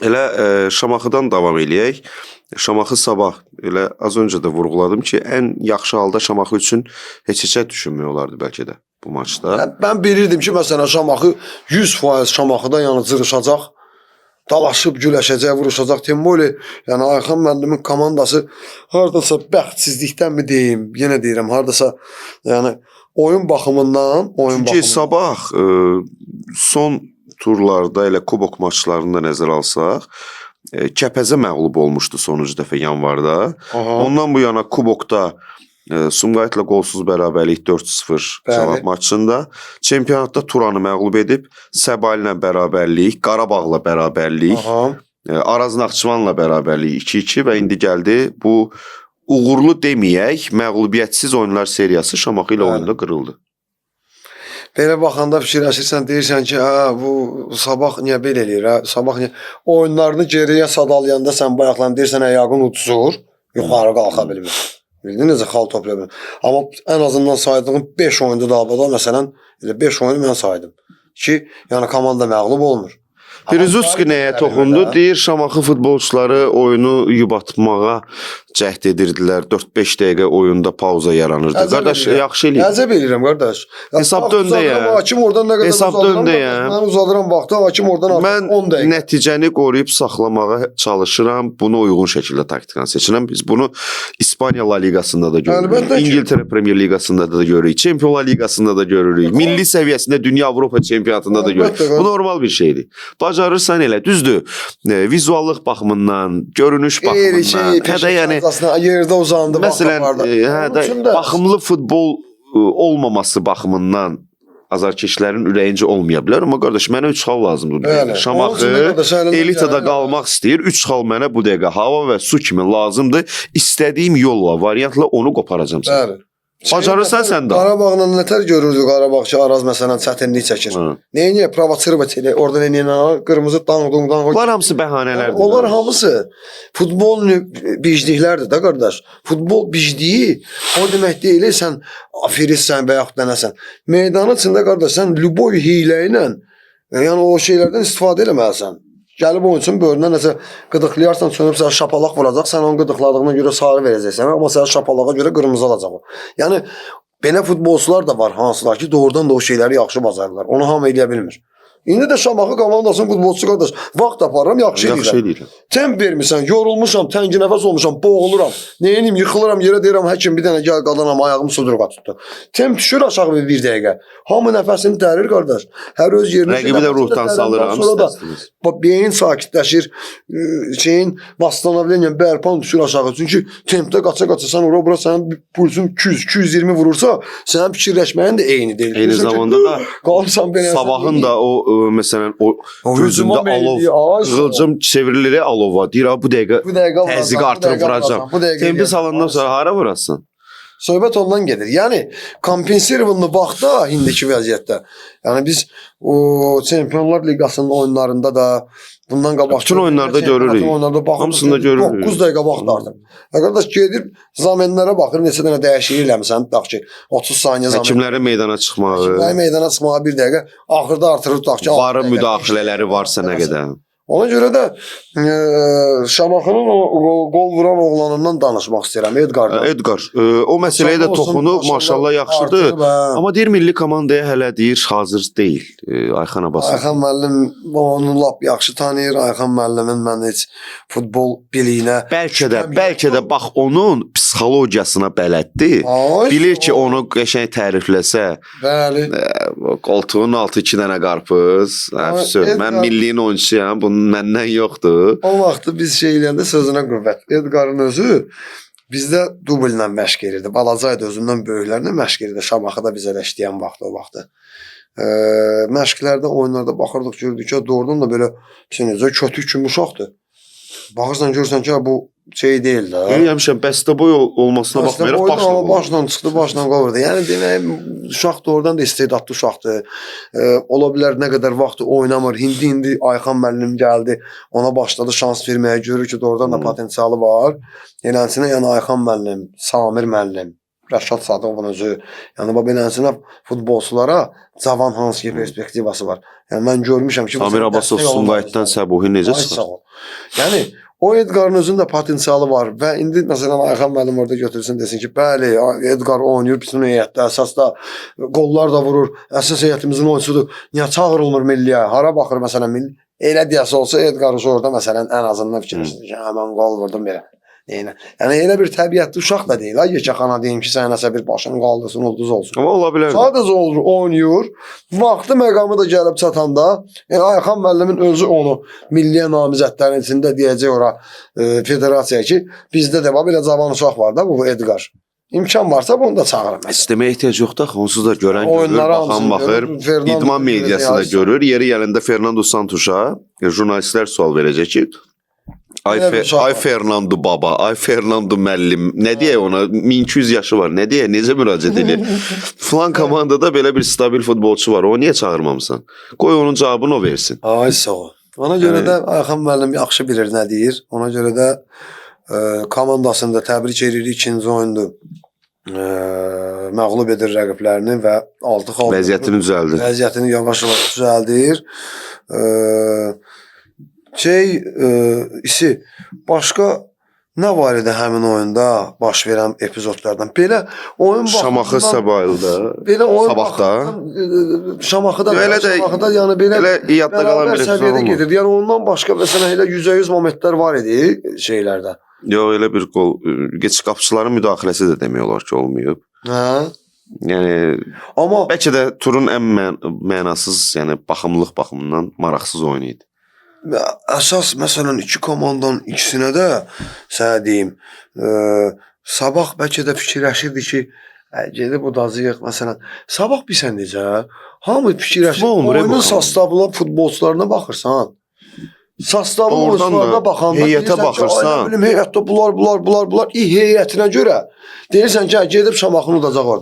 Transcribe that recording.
Elə Şamaxıdan davam eləyək. Şamaxı sabah, elə az öncə də vurğuladım ki, ən yaxşı halda Şamaxı üçün heç düşünmək olardı bəlkə də bu maçda. Ben bilirdim ki, məsələn Şamaxı 100% Şamaxıda yəni cırışacaq, dalaşıb güləşəcək, vuruşacaq. Temmoli, yəni Ayxan müəllimin komandası hardasa bəxtsizlikdən mi deyim, yenə deyirəm, hardasa yəni oyun baxımından, Çünki sabah son turlarda elə kubok maçlarında nəzərə alsaq, Kəpəzə məğlub olmuşdu sonuncu dəfə yanvarda. Ondan bu yana kubokda Sumqayıtla qolsuz bərabərlik 4-0 cavab maçında. Çempionatda Turanı məğlub edib, Səbail ilə bərabərlik, Qarabağla bərabərlik, Araz Naxçıvanla bərabərlik 2-2 və indi gəldi bu uğurlu deməyək, məğlubiyyətsiz oyunlar seriyası Şamaxı ilə oyunda qırıldı. Belə baxanda fikirləşirsən, deyirsən ki, bu sabah niyə belə eləyir? Sabah niyə oyunlarını geriyə sadalayanda sən bayaqlan deyirsən, ayağın uçsur, yuxarı qalxa bilmir. Bildin necə xal toplaya bilmir. Amma ən azından saydığım 5 oyunda da məsələn, elə 5 oyunu mən saydım ki, yəni komanda məğlub olmur. Berezovski nəyə toxundu? Deyir, Şamaxı futbolçuları oyunu yubatmağa cəhd edirdilər. 4-5 dəqiqə oyunda pauza yaranırdı. Qardaş, yaxşı eləyir. Əzəb eləyirəm, qardaş. Hesabda öndə ya. Hakim oradan nə qədər uzadıram, mən uzadıram vaxtı, hakim oradan artıq 10 dəqiqə. Mən nəticəni qoruyub saxlamağa çalışıram. Bunu uyğun şəkildə taktikanı seçirəm. Biz bunu İspaniya La Liqasında da görürük. İngiltərə Premier Liqasında da görürük. Çempionlar Liqasında da görürük. Milli səviyyəsində Dünya Avropa çempionatında da görürük. Bu normal bir şeydir. Bacarırsan elə, düzdür. Vizuallıq baxımından, görünüş baxımından, hədə yəni yerdə uzandı. Məsələn, baxımlı futbol olmaması baxımından azarkeşlərin ürəyincə olmaya bilər. Amma qardaş, mənə 3 xal lazımdır. Şamaxı elitada qalmaq istəyir. 3 xal mənə bu dəqiqə hava və su kimi lazımdır. İstədiyim yolla, variantla onu qoparacam sən. Bacarırsan sən də. Qarabağla nətər görürdük Qarabağ ki, Araz məsələn çətinlik çəkir. Nəyə provosirovat elə, orada nə qırmızı dang. Bunlar hamısı bəhanələrdir. Onlar hamısı futbol bicliklərdir də qardaş. Futbol bicliyi o demək deyil, sən aferistsən və yaxud da nəsən. Meydanın içində qardaş, sən lüboy hiylə ilə yəni o şeylərdən istifadə eləməlisən. Gəlib oyunçunun bölünə nəsə qıdıqlayarsan, çönüb sənə şapalaq vuracaq, sən onun qıdıqladığına görə sarı verəcəksən, amma sənə şapalağa görə qırmızı alacaq o. Yəni, belə futbolçular da var hansılar ki, doğrudan da o şeyləri yaxşı bacarırlar. Onu hamı eləyə bilmir. İndi də Şamaxı komandasının futbolçusu qardaş, vaxt aparıram, yaxşı eləyirəm. Temp vermirsən, yorulmuşam, təngi nəfəs olmuşam, boğuluram. Neyiniyim, yıxılıram, yerə deyirəm, həkim bir dənə gəl qadanam, ayağımı sudurqa tutdu. Temp düşür aşağı bir dəqiqə. Hamı nəfəsini dərir qardaş. Hər öz yerini... Rəqibi də ruhdan salıram istərsiniz. Beyin sakitləşir, şeyin vasitanabilən bərpan düşür aşağı. Çünki tempdə qaça-qaça sən ora-bura sənin pulsun 200-220 vurursa, sənin fikirləşməyin də eyni deyil. Eyni zamanda da sabahın da o məsələn o gözündə alov, qığılcım çevrilir alova. Deyir, bu dəqiqə təzyiqi artırıb vuracam. Tempi salandan sonra hara vurasın? Söhbət ondan gedir. Yəni, kompensirovanlı vaxtda indiki vəziyyətdə. Yəni, biz o Çempionlar Liqasının oyunlarında da bundan qabaq... Bütün oyunlarda görürük. Hamısında görürük. 9 dəqiqə vaxt artıq. Qardaş, gedir, zamenlərə baxır, neçə dənə dəyişiklik eləmirsən, tutaq ki, 30 saniyə zaman. Həkimlərin meydana çıxmağı. Həkimlərin meydana çıxmağı bir dəqiqə, axırda artırır, tutaq ki, varı müdaxilələri varsa nə qədər. Ona görə də Şamaxının o qol vuran oğlanından danışmaq istəyirəm, Edgar'dan. Edgar, o məsələyə də toxunub, maşallah yaxşıdır. Amma deyir, milli komandaya hələ deyir, hazır deyil Ayxan Abbasov. Ayxan müəllim onu lap yaxşı tanıyır. Ayxan müəllimin mən heç futbol biliyinə... Bəlkə də bax, onun psixologiyasına bələddir. Bilir ki, onu qəşəng tərifləsə, qoltuğun altı 2 dənə qarpız, mən milliyin oyuncusuyam, bunun məndən yoxdur. O vaxtı biz şey eləyəndə sözünə qüvvət. Edgar'ın özü bizdə dublə məşq edirdi. Balacaydı özündən böyüklərlə məşq edirdi. Şamaxıda bizə də işləyən vaxtı o vaxtı. Məşqlərdə, oyunlarda baxırdıq, gördük ki, doğrudan da belə kötü kimi uşaqdır. Baxırsan, görürsən ki, bu şey deyil də. Həmişə bəstə boy olmasına baxmayaraq başla çıxdı, başla qavurdu. Yəni demək, uşaq doğrudan da istedadlı uşaqdır. Ola bilər nə qədər vaxt oynamır. İndi Ayxan müəllim gəldi, ona başladı şans verməyə, görür ki, doğrudan da potensialı var. Eləsinə, yəni Ayxan müəllim, Samir müəllim, Rəşad Sadıqovun özü. Yəni bu beləsinə futbolçulara cavan hansı ki perspektivası var. Yəni mən görmüşəm ki, Amir Abbasov Sumqayıtdan Səbuhi necə Ay, çıxır? sağ ol. Yəni o Edqarın özünün də potensialı var və indi məsələn Ayxan müəllim orada götürsün desin ki, bəli, Edqar oynayır bütün heyətdə, əsasda qollar da vurur, əsas heyətimizin oyunçusudur. Niyə çağırılmır milliyə? Hara baxır məsələn milli? Elə deyəsə olsa Edqar orada məsələn ən azından fikirləşir ki, mən qol vurdum belə. Yəni elə bir təbiətli uşaq da deyil. Ay yekəxana deyim ki, sən nəsə bir başını qaldırsın, ulduz olsun. Amma ola bilər. Sadəcə olur, oynayır. Vaxtı məqamı da gəlib çatanda, Ayxan müəllimin özü onu milliyə namizədlərin içində deyəcək ora federasiyaya ki, bizdə də belə cavan uşaq var da bu Edqar. İmkan varsa bunu da çağırın. İstəməyə ehtiyac yoxdur. Onsuz da görən görür, Oyunlara baxan hamısını baxır. görür, Fernando İdman mediası da yazsın. görür. Yeri gəlində Fernando Santuşa jurnalistlər sual verəcək ki, ay Fernando baba, ay Fernando müəllim, nə deyə ona 1200 yaşı var, nə deyə, necə müraciət edir? Falan komandada belə bir stabil futbolçu var, o niyə çağırmamısan? Qoy onun cavabını o versin. Ay sağ ol. Ona görə də Ayxan müəllim yaxşı bilir nə deyir. Ona görə də komandasını da təbrik edirik. İkinci oyundu. Məğlub edir rəqiblərini və 6 xal Vəziyyətini düzəldir. Vəziyyətini yavaş-yavaş düzəldir. Başqa nə var idi həmin oyunda baş verən epizodlardan? Belə oyun Şamaxı Səbaildə. Belə oyun Sabahda. Şamaxıda yəni Elə yadda qalan bir səviyyədə epizod gedir. Yəni ondan başqa məsələn elə 100% momentlər var idi şeylərdə. Yox, elə bir qol geçiş qapıçıların müdaxiləsi də demək olar ki, olmayıb. Hə? Yəni Amma bəlkə də turun ən mənasız, yəni baxımlılıq baxımından maraqsız oyunu idi. əsas məsələn iki komandanın ikisinə də sənə deyim, Sabah bəlkə də fikirləşirdi ki, gedib udacağıq məsələn. Sabah bilsən necə? Hamı fikirləşir. Oyunun sastavına, futbolçularına baxırsan. Sastavlı oyuncularına baxanda heyətə baxırsan. Heyətdə bunlar heyətinə görə deyirsən ki, gedib Şamaxını udacaq orada.